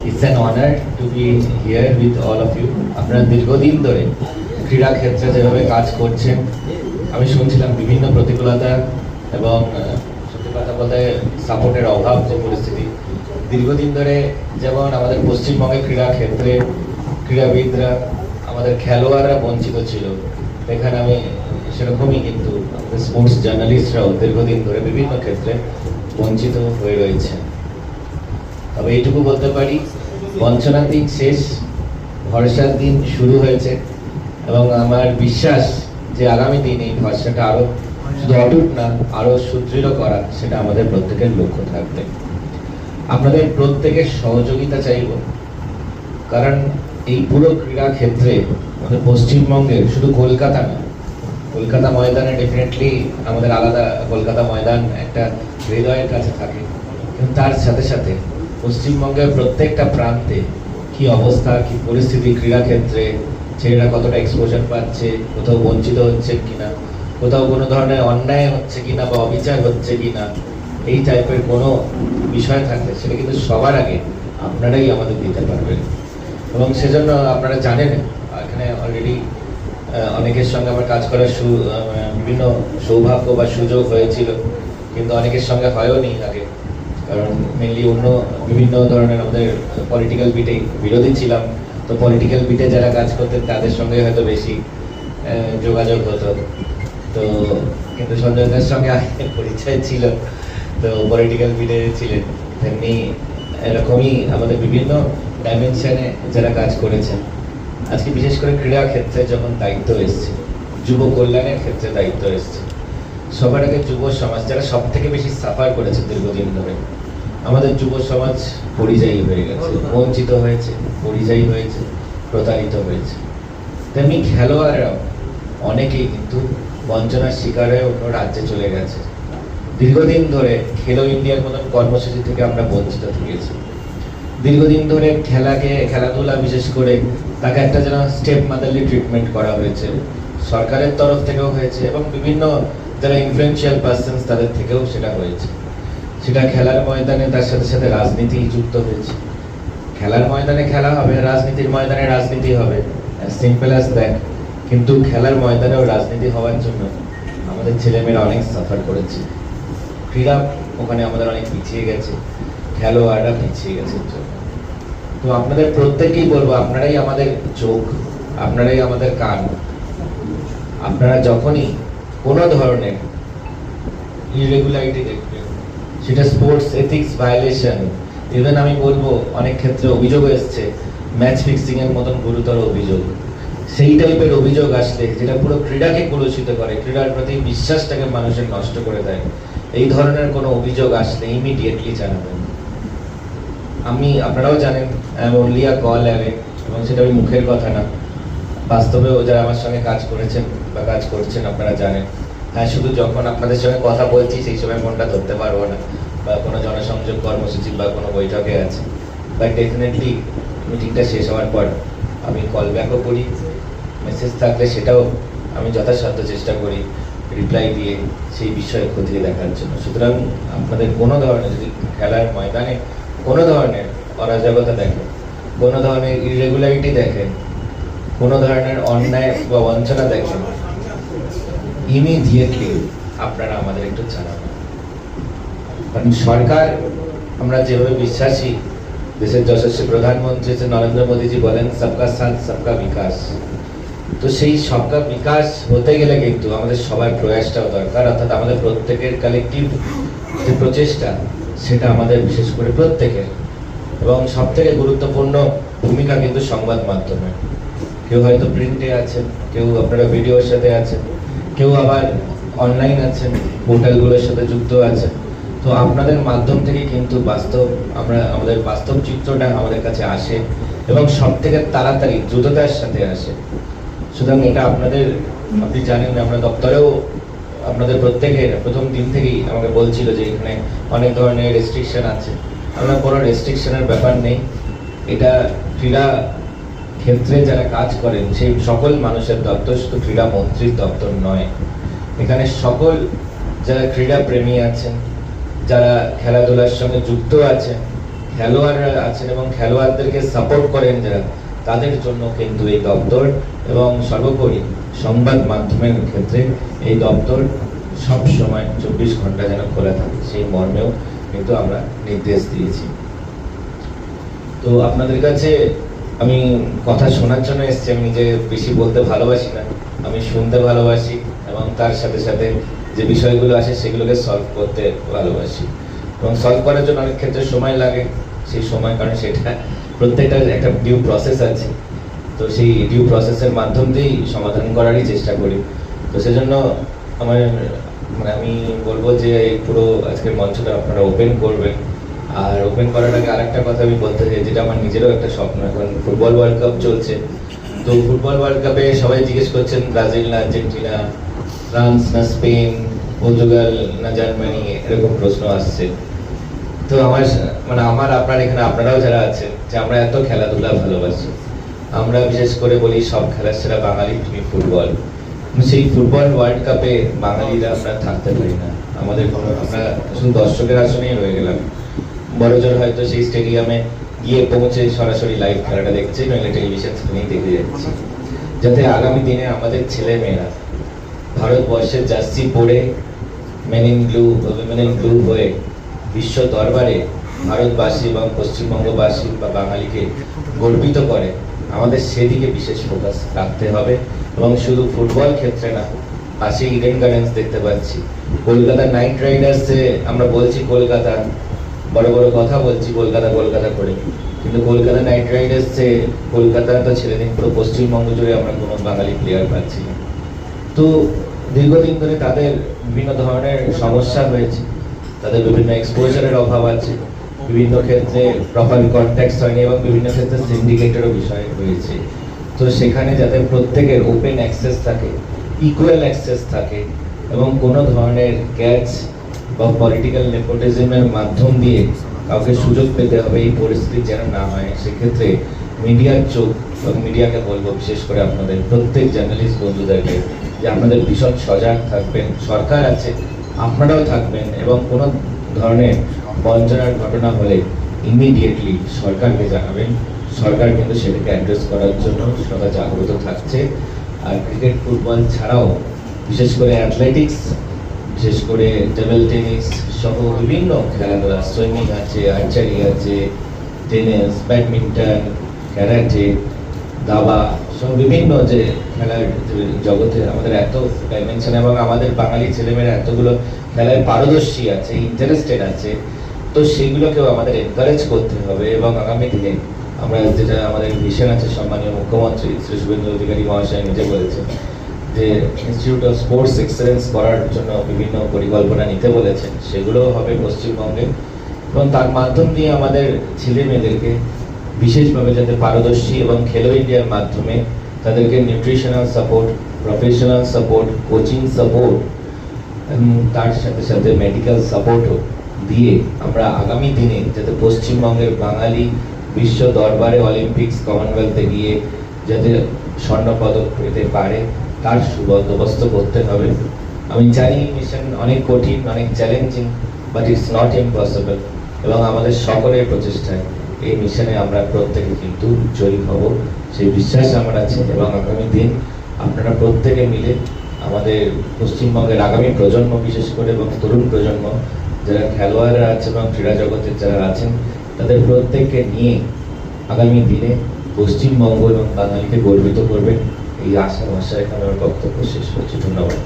It's an honor to be here with all of you. আপনারা দীর্ঘদিন ধরে ক্রীড়া ক্ষেত্রে যেভাবে কাজ করছেন, আমি শুনছিলাম বিভিন্ন প্রতিকূলতা এবং সত্যি কথা বলতে সাপোর্টের অভাব যে পরিস্থিতি দীর্ঘদিন ধরে, যেমন আমাদের পশ্চিমবঙ্গের ক্রীড়া ক্ষেত্রে ক্রীড়াবিদরা, আমাদের খেলোয়াড়রা বঞ্চিত ছিল, এখানে আমি সেরকমই কিন্তু আমাদের স্পোর্টস জার্নালিস্টরাও দীর্ঘদিন ধরে বিভিন্ন ক্ষেত্রে বঞ্চিত হয়ে রয়েছে। তবে এইটুকু বলতে পারি, বঞ্চনার দিন শেষ, ভরসার দিন শুরু হয়েছে এবং আমার বিশ্বাস যে আগামী দিন এই ভরসাটা আরো শুধু অটুট না, আরো সুদৃঢ় করা, সেটা আমাদের প্রত্যেকের লক্ষ্য থাকবে। আপনাদের প্রত্যেকের সহযোগিতা চাইব, কারণ এই পুরো ক্রীড়া ক্ষেত্রে আমাদের পশ্চিমবঙ্গের শুধু কলকাতা না, কলকাতা ময়দানে ডেফিনেটলি আমাদের আলাদা, কলকাতা ময়দান একটা হৃদয়ের কাছে থাকে, কিন্তু তার সাথে সাথে পশ্চিমবঙ্গের প্রত্যেকটা প্রান্তে কি অবস্থা, কি পরিস্থিতি ক্রীড়া ক্ষেত্রে, ছেলেরা কতটা এক্সপোজার পাচ্ছে, কোথাও বঞ্চিত হচ্ছে কিনা, কোথাও কোনো ধরনের অন্যায় হচ্ছে কিনা বা অবিচার হচ্ছে কিনা, এই টাইপের কোনো বিষয় থাকলে সেটা কিন্তু সবার আগে আপনারাই আমাদের দিতে পারবেন। এবং সেজন্য আপনারা জানেন, এখানে অলরেডি অনেকের সঙ্গে আমার কাজ করার বিভিন্ন সৌভাগ্য বা সুযোগ হয়েছিল, কিন্তু অনেকের সঙ্গে হয়ওনি আগে, কারণ মেনলি অন্য বিভিন্ন ধরনের আমাদের পলিটিক্যাল বিটে বিরোধী ছিলাম, তো পলিটিক্যাল বিটে যারা কাজ করতেন তাদের সঙ্গে হয়তো বেশি যোগাযোগ হতো। তো কিন্তু সঞ্জয়দার সঙ্গে আগে পরিচয় ছিল, তো পলিটিক্যাল বিটে ছিলেন, তেমনি এরকমই আমাদের বিভিন্ন ডাইমেনশনে যারা কাজ করেছেন। আজকে বিশেষ করে ক্রীড়া ক্ষেত্রে যখন দায়িত্ব এসছে, যুব কল্যাণের ক্ষেত্রে দায়িত্ব এসছে, সবার আগে যুব সমাজ যারা সব থেকে বেশি সাফার করেছে দীর্ঘদিন ধরে, আমাদের যুব সমাজ পরিযায়ী হয়ে গেছে, বঞ্চিত হয়েছে, পরিযায়ী হয়েছে, প্রতারিত হয়েছে। তেমনি খেলোয়াড়রাও অনেকেই কিন্তু বঞ্চনার শিকার হয়ে অন্য রাজ্যে চলে গেছে। দীর্ঘদিন ধরে খেলো ইন্ডিয়ার মতন কর্মসূচি থেকে আমরা বঞ্চিত থেকেছি। দীর্ঘদিন ধরে খেলাধুলা বিশেষ করে তাকে একটা যেন স্টেপ মাদারলি ট্রিটমেন্ট করা হয়েছে, সরকারের তরফ থেকেও হয়েছে এবং বিভিন্ন যারা ইনফ্লুয়েন্সিয়াল পার্সনস তাদের থেকেও সেটা হয়েছে। সেটা খেলার ময়দানে তার সাথে সাথে রাজনীতি যুক্ত হয়েছে। খেলার ময়দানে খেলা হবে, রাজনীতির ময়দানে রাজনীতি হবে, সিম্পল অ্যাজ দ্যাট। কিন্তু খেলার ময়দানেও রাজনীতি হওয়ার জন্য আমাদের ছেলেমেয়েরা অনেক সাফার করেছে। ক্রীড়া ওখানে আমাদের অনেক পিছিয়ে গেছে, খেলোয়াড়রা পিছিয়ে গেছে। তো আপনাদের প্রত্যেকেই বলবো, আপনারাই আমাদের চোখ, আপনারাই আমাদের কান। আপনারা যখনই কোনো ধরনের ইরেগুলারিটি দেখবেন, সেটা স্পোর্টস এথিক্স ভায়োলেশন, ইভেন আমি বলবো অনেক ক্ষেত্রে অভিযোগ এসছে ম্যাচ ফিক্সিং এর মতন গুরুতর অভিযোগ, সেই টাইপের অভিযোগ আসলে যেটা পুরো ক্রীড়াকে কলুষিত করে, ক্রীড়ার প্রতি বিশ্বাসটাকে মানুষের নষ্ট করে দেয়, এই ধরনের কোনো অভিযোগ আসলে ইমিডিয়েটলি জানাবেন। আপনারাও জানেন, অনলি আ কল অ্যাওয়ে, এবং সেটা ওই মুখের কথা না, বাস্তবেও যারা আমার সঙ্গে কাজ করেছেন বা কাজ করছেন আপনারা জানেন। হ্যাঁ, শুধু যখন আপনাদের সঙ্গে কথা বলছি সেই সময় ফোনটা ধরতে পারবো না, বা কোনো জনসংযোগ কর্মসূচি বা কোনো বৈঠকে আছে, বাট ডেফিনেটলি মিটিংটা শেষ হওয়ার পর আমি কল ব্যাকও করি, মেসেজ থাকলে সেটাও আমি যথাসাধ্য চেষ্টা করি রিপ্লাই দিয়ে সেই বিষয়ে খতিয়ে দেখার জন্য। সুতরাং আপনাদের কোনো ধরনের যদি খেলার ময়দানে কোনো ধরনের অরাজকতা দেখেন, কোনো ধরনের ইরেগুলারিটি দেখেন, কোনো ধরনের অন্যায় বা বঞ্চনা দেখেন, ইমিডিয়েটলি আপনারা আমাদের একটু জানাবেন। কারণ সরকার, আমরা যেভাবে বিশ্বাসী, দেশের যশস্বী প্রধানমন্ত্রী নরেন্দ্র মোদীজি বলেন সবকা সাথ সবকা বিকাশ, তো সেই সবকা বিকাশ হতে গেলে কিন্তু আমাদের সবার প্রয়াসটাও দরকার, অর্থাৎ আমাদের প্রত্যেকের কালেকটিভ যে প্রচেষ্টা, সেটা আমাদের বিশেষ করে প্রত্যেকের। এবং সব থেকে গুরুত্বপূর্ণ ভূমিকা কিন্তু সংবাদ মাধ্যমে। কেউ হয়তো প্রিন্টে আছেন, কেউ আপনারা ভিডিওর সাথে আছেন, কেউ আবার অনলাইন আছেন, পোর্টালগুলোর সাথে যুক্ত আছেন। তো আপনাদের মাধ্যম থেকে কিন্তু আমাদের বাস্তব চিত্রটা আমাদের কাছে আসে এবং সব থেকে তাড়াতাড়ি দ্রুততার সাথে আসে। সুতরাং এটা আপনি জানেন, আমরা দপ্তরেও আপনাদের প্রত্যেকের প্রথম দিন থেকেই আমাকে বলছিল যে এখানে অনেক ধরনের রেস্ট্রিকশন আছে। আমরা কোনো রেস্ট্রিকশনের ব্যাপার নেই, এটা ক্রীড়া ক্ষেত্রে যারা কাজ করেন সেই সকল মানুষের দপ্তর, শুধু ক্রীড়া মন্ত্রীর দপ্তর নয়। এখানে সকল যারা ক্রীড়া প্রেমী আছেন, যারা খেলাধুলার সঙ্গে যুক্ত আছেন, খেলোয়াড়রা আছেন এবং খেলোয়াড়দেরকে সাপোর্ট করেন যারা, তাদের জন্য কিন্তু এই দপ্তর এবং সর্বোপরি সংবাদ মাধ্যমের ক্ষেত্রে এই দপ্তর সব সময় 24 ঘন্টা যেন খোলা থাকে, সেই মর্মেও কিন্তু আমরা নির্দেশ দিয়েছি। তো আপনাদের কাছে আমি কথা শোনার জন্য এসেছি। আমি নিজে বেশি বলতে ভালোবাসি না, আমি শুনতে ভালোবাসি এবং তার সাথে সাথে যে বিষয়গুলো আসে সেগুলোকে সলভ করতে ভালোবাসি। এবং সলভ করার জন্য অনেক ক্ষেত্রে সময় লাগে, সেই সময় কারণ সেটা প্রত্যেকটার একটা ডিউ প্রসেস আছে, তো সেই ডিউ প্রসেসের মাধ্যম দিয়েই সমাধান করারই চেষ্টা করি। তো সেজন্য আমার আমি বলবো যে পুরো আজকের মঞ্চটা আপনারা ওপেন করবেন। আর ওপেন করার আগে আরেকটা কথা আমি বলতে চাই, যেটা আমার নিজেরও একটা স্বপ্ন। এখন ফুটবল ওয়ার্ল্ড কাপ চলছে, তো ফুটবল ওয়ার্ল্ড কাপে সবাই জিজ্ঞেস করছেন ব্রাজিল না আর্জেন্টিনা, ফ্রান্স না স্পেন, পর্তুগাল না জার্মানি, এরকম প্রশ্ন আসছে। তো আমার আপনার এখানে আপনারাও যারা আছেন, যে আমরা এত খেলাধুলা ভালোবাসি, আমরা বিশেষ করে বলি সব খেলার সেরা বাঙালি তুমি ফুটবল। সেই ফুটবল ওয়ার্ল্ড কাপে বাঙালিরা আমরা থাকতে পারি না, আমরা শুধু দর্শকের আসনেই রয়ে গেলাম। বড়জোর হয়তো সেই স্টেডিয়ামে গিয়ে পৌঁছে সরাসরি লাইভ খেলাটা দেখছে, নইলে টেলিভিশন স্ক্রিনেই দেখে যাচ্ছে, যাতে আগামী দিনে আমাদের ছেলে মেয়েরা ভারতবর্ষের জার্সি পরে মেন ইন ব্লু হয়ে বিশ্ব দরবারে ভারতবাসী এবং পশ্চিমবঙ্গবাসী বা বাঙালিকে গর্বিত করে। আমাদের সেদিকে বিশেষ ফোকাস রাখতে হবে। এবং শুধু ফুটবল ক্ষেত্রে না, পাশে ইডেন গার্ডেন্স দেখতে পাচ্ছি, কলকাতা নাইট রাইডার্সে আমরা বলছি কলকাতা, বড় বড় কথা বলছি কলকাতা কলকাতা করে, কিন্তু কলকাতা নাইট রাইডার্সে কলকাতা তো ছেড়ে দিন, পুরো পশ্চিমবঙ্গ জুড়ে আমরা কোনো বাঙালি প্লেয়ার পাচ্ছি না। তো দীর্ঘদিন ধরে তাদের বিভিন্ন ধরনের সমস্যা হয়েছে, তাদের বিভিন্ন এক্সপোজারের অভাব আছে, বিভিন্ন ক্ষেত্রে প্রপার কন্ট্যাক্ট হয়নি এবং বিভিন্ন ক্ষেত্রে সিন্ডিকেটেরও বিষয় হয়েছে। তো সেখানে যাতে প্রত্যেকের ওপেন অ্যাক্সেস থাকে, ইকুয়াল অ্যাক্সেস থাকে এবং কোনো ধরনের ক্যাচ বা পলিটিক্যাল নেপোটিজমের মাধ্যম দিয়ে কাউকে সুযোগ পেতে হবে, এই পরিস্থিতি যেন না হয়। সেক্ষেত্রে মিডিয়ার চোখ এবং মিডিয়াকে বলবো, বিশেষ করে আপনাদের প্রত্যেক জার্নালিস্ট বন্ধুদেরকে, যে আপনাদের ভীষণ সজাগ থাকবেন। সরকার আছে, আপনারাও থাকবেন এবং কোনো ধরনের বঞ্চনার ঘটনা হলে ইমিডিয়েটলি সরকারকে জানাবেন। সরকার কিন্তু সেটাকে অ্যাড্রেস করার জন্য সদা জাগ্রত থাকছে। আর ক্রিকেট ফুটবল ছাড়াও বিশেষ করে অ্যাথলেটিক্স, বিশেষ করে টেবল টেনিস সহ বিভিন্ন খেলাধুলা, সুইমিং আছে, আর্চারি আছে, টেনিস, ব্যাডমিন্টন, ক্যারাটে, দাবা সব বিভিন্ন যে খেলার জগতে আমাদের এত ডাইমেনশন এবং আমাদের বাঙালি ছেলেমেয়েরা এতগুলো খেলায় পারদর্শী আছে, ইন্টারেস্টেড আছে, তো সেগুলোকেও আমাদের এনকারেজ করতে হবে। এবং আগামী দিনে আমরা যেটা আমাদের ভিশন আছে, সম্মানীয় মুখ্যমন্ত্রী শ্রী শুভেন্দু অধিকারী মহাশয় নিজে বলেছেন যে ইনস্টিটিউট অফ স্পোর্টস এক্সেলেন্স করার জন্য বিভিন্ন পরিকল্পনা নিতে বলেছেন, সেগুলো হবে পশ্চিমবঙ্গে। এবং তার মাধ্যম দিয়ে আমাদের ছেলে মেয়েদেরকে বিশেষভাবে যাতে পারদর্শী এবং খেলো ইন্ডিয়ার মাধ্যমে তাদেরকে nutritional support, professional support, coaching support এবং তার সাথে সাথে মেডিকেল সাপোর্টও দিয়ে আমরা আগামী দিনে যাতে পশ্চিমবঙ্গের বাঙালি বিশ্ব দরবারে অলিম্পিক্স, কমনওয়েলথে গিয়ে যাতে স্বর্ণপদক পেতে পারে, তার সুবন্দোবস্ত করতে হবে। আমি জানি মিশন অনেক কঠিন, অনেক challenging, but it's not impossible. এবং আমাদের সকলের প্রচেষ্টায় এই মিশনে আমরা প্রত্যেকে কিন্তু জয়ী হব, সেই বিশ্বাস আমার আছে। এবং আগামী দিন আপনারা প্রত্যেকে মিলে আমাদের পশ্চিমবঙ্গের আগামী প্রজন্ম, বিশেষ করে এবং তরুণ প্রজন্ম যারা খেলোয়াড়রা আছে এবং ক্রীড়া জগতের যারা আছেন, তাদের প্রত্যেককে নিয়ে আগামী দিনে পশ্চিমবঙ্গ এবং বাঙালিকে গর্বিত করবেন, এই আশা ভাষায় আমার বক্তব্য শেষ করছি। ধন্যবাদ।